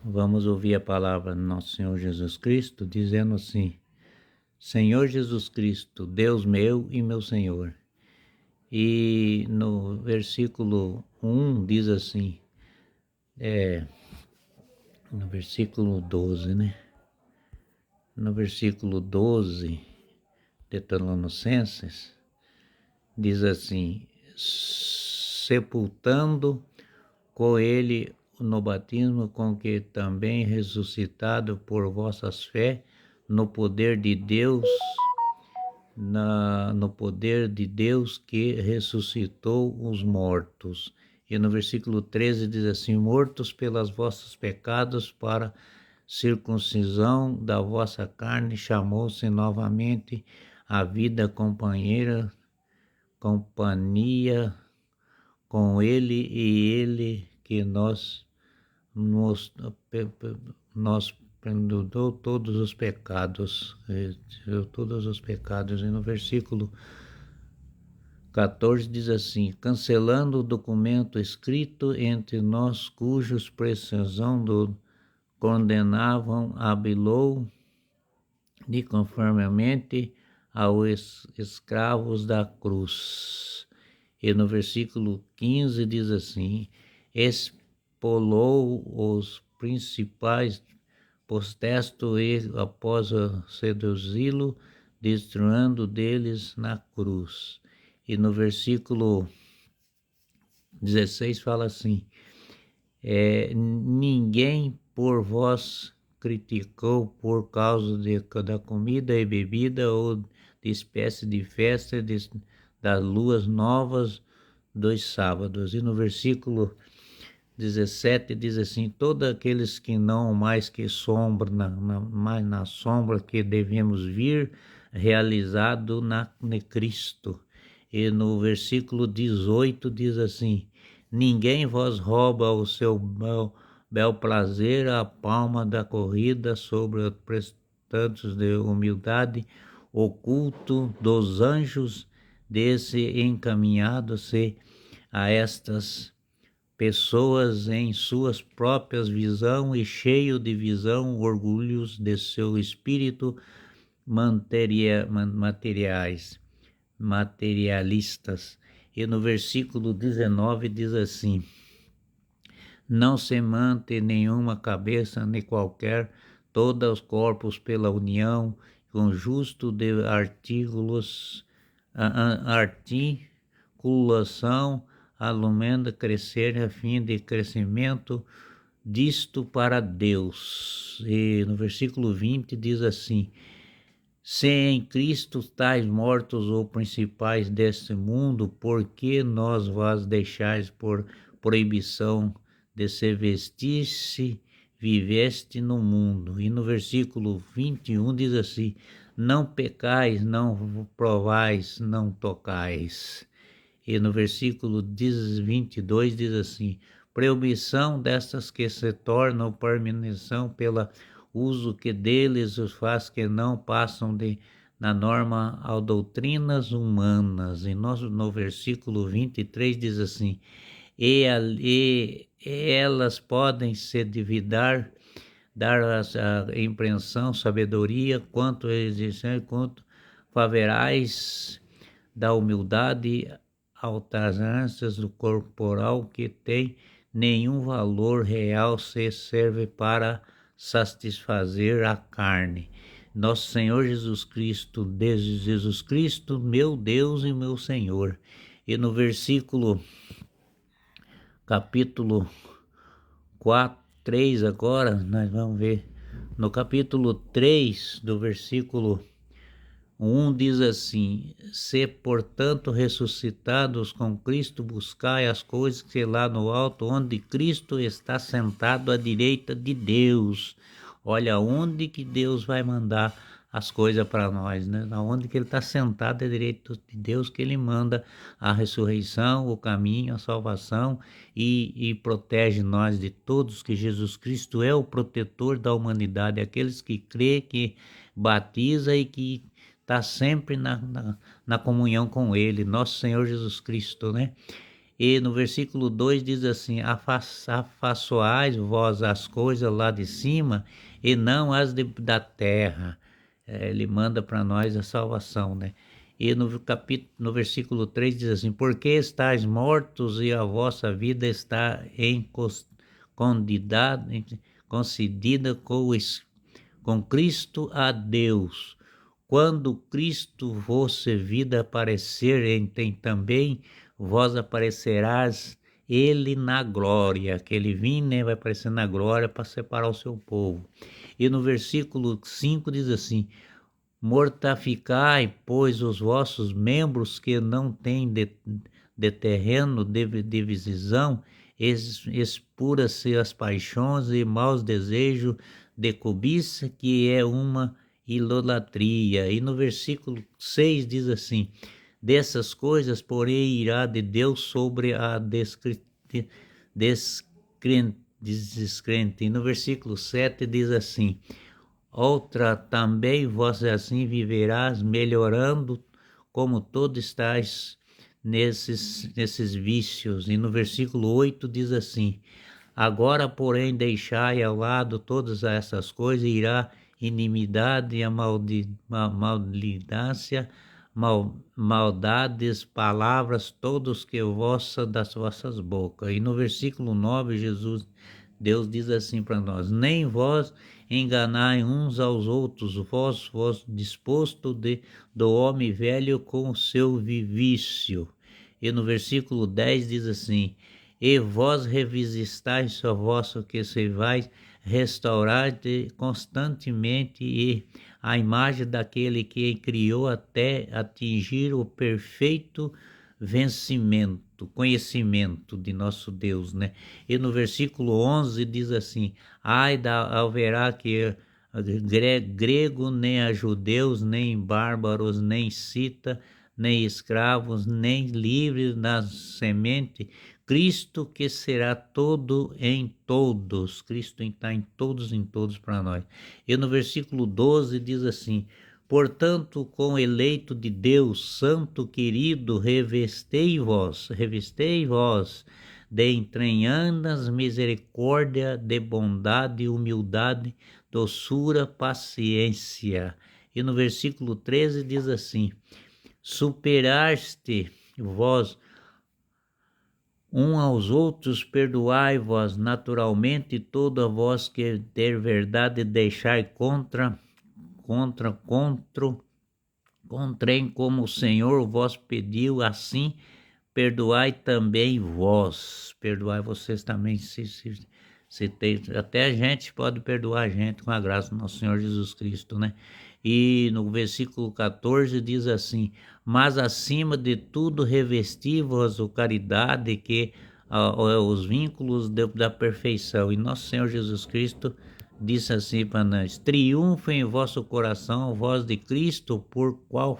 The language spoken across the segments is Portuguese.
Vamos ouvir a palavra do nosso Senhor Jesus Cristo, dizendo assim: Senhor Jesus Cristo, Deus meu e meu Senhor. E no versículo 1 diz assim, no versículo 12, né? No versículo 12 de Tessalonicenses, diz assim: sepultando com ele no batismo com que também ressuscitado por vossas fé no poder de Deus, no poder de Deus que ressuscitou os mortos. E no versículo 13 diz assim: mortos pelas vossos pecados, para circuncisão da vossa carne, chamou-se novamente a vida companhia com ele, e ele que nós perdoou todos os pecados, E no versículo 14 diz assim: cancelando o documento escrito entre nós, cujos precisão condenavam a Bilou de conformemente aos escravos da cruz. E no versículo 15 diz assim: expolou os principais postesto e após seduzi-lo, destruindo deles na cruz. E no versículo 16 fala assim: ninguém por vós criticou por causa da comida e bebida ou de espécie de festa das luas novas dos sábados. E no versículo 17 diz assim: todos aqueles que não mais que sombra, mais na sombra que devemos vir realizado em Cristo. E no versículo 18 diz assim: ninguém vos rouba o seu bel prazer, a palma da corrida sobre os prestantes de humildade, oculto dos anjos, desse encaminhado-se a estas pessoas em suas próprias visão e cheio de visão, orgulhos de seu espírito materialistas. E no versículo 19 diz assim: não se mantém nenhuma cabeça, nem qualquer, todos os corpos pela união, com justo de articulação, alumenda crescer a fim de crescimento disto para Deus. E no versículo 20 diz assim: se em Cristo estáis mortos ou principais deste mundo, por que nós vos deixais por proibição de se vestir-se, viveste no mundo? E no versículo 21 diz assim: não pecais, não provais, não tocais. E no versículo 22 diz assim: proibição destas que se tornam permissão pela uso que deles os faz que não passam na norma a doutrinas humanas. E no versículo 23 diz assim: e elas podem se dividir, dar a impressão, sabedoria, quanto existem, quanto faverais da humildade, alternâncias do corporal que tem nenhum valor real, se serve para satisfazer a carne. Nosso Senhor Jesus Cristo, desde Jesus Cristo, meu Deus e meu Senhor. E no capítulo 4, 3 agora, nós vamos ver. No capítulo 3, do versículo 1 diz assim: se portanto ressuscitados com Cristo, buscai as coisas que lá no alto, onde Cristo está sentado à direita de Deus. Olha onde que Deus vai mandar as coisas para nós, né? Onde que ele está sentado à direita de Deus, que ele manda a ressurreição, o caminho, a salvação, e protege nós de todos, que Jesus Cristo é o protetor da humanidade, aqueles que crê, que batiza e que está sempre na comunhão com ele, nosso Senhor Jesus Cristo, né? E no versículo 2 diz assim: afassoais vós as coisas lá de cima e não as da terra. Ele manda para nós a salvação, né? E no versículo 3 diz assim: porque estáis mortos e a vossa vida está concedida com Cristo a Deus. Quando Cristo vossa vida aparecer, então também vós aparecerás ele na glória, que ele vem, né, vai aparecer na glória para separar o seu povo. E no versículo 5 diz assim: mortificai, pois, os vossos membros que não têm de terreno de divisão, expura-se as paixões e maus desejos de cobiça, que é uma idolatria. E no versículo 6 diz assim: dessas coisas, porém, irá de Deus sobre a descrente. E no versículo 7 diz assim: outra também vós assim viverás, melhorando como todos estáis nesses vícios. E no versículo 8 diz assim: agora, porém, deixai ao lado todas essas coisas, irá inimidade, a maldícia, maldades, palavras, todos que das vossas bocas. E no versículo 9, Deus diz assim para nós: nem vós enganai uns aos outros, vós disposto do homem velho com o seu vício. E no versículo 10 diz assim: e vós revisitais o vosso que se vai restaurar constantemente e a imagem daquele que criou até atingir o perfeito conhecimento de nosso Deus, né? E no versículo 11 diz assim: ai haverá que grego, nem a judeus, nem bárbaros, nem cita, nem escravos, nem livres na semente, Cristo que será todo em todos. Cristo está em todos para nós. E no versículo 12 diz assim: portanto, com eleito de Deus, santo querido, revestei vós de entranhadas misericórdia, de bondade, humildade, doçura, paciência. E no versículo 13 diz assim: superaste vós aos outros, perdoai-vos naturalmente, toda vós que ter verdade deixai contrem como o Senhor vos pediu, assim perdoai também vós. Perdoai vocês também, se tem, até a gente pode perdoar a gente com a graça do nosso Senhor Jesus Cristo, né? E no versículo 14 diz assim: mas acima de tudo revesti-vos a caridade, que os vínculos da perfeição. E nosso Senhor Jesus Cristo disse assim para nós: triunfe em vosso coração, voz de Cristo, por qual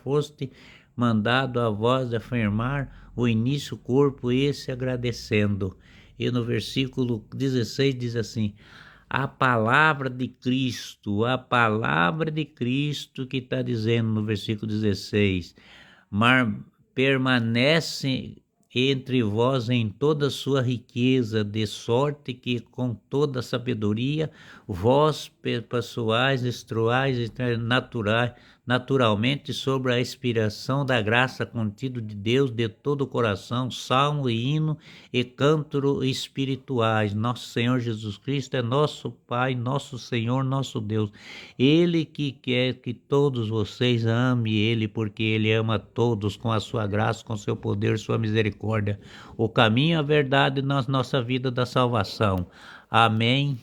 foste mandado a voz de afirmar o início corpo, esse agradecendo. E no versículo 16 diz assim: a palavra de Cristo que está dizendo no versículo 16, mas permanece entre vós em toda a sua riqueza, de sorte que com toda a sabedoria vós pessoais, instruais e naturalmente sobre a inspiração da graça contida de Deus de todo o coração, salmo e hino e canto espirituais. Nosso Senhor Jesus Cristo é nosso Pai, nosso Senhor, nosso Deus. Ele que quer que todos vocês amem Ele, porque Ele ama todos com a sua graça, com seu poder, sua misericórdia. O caminho, a verdade na nossa vida da salvação. Amém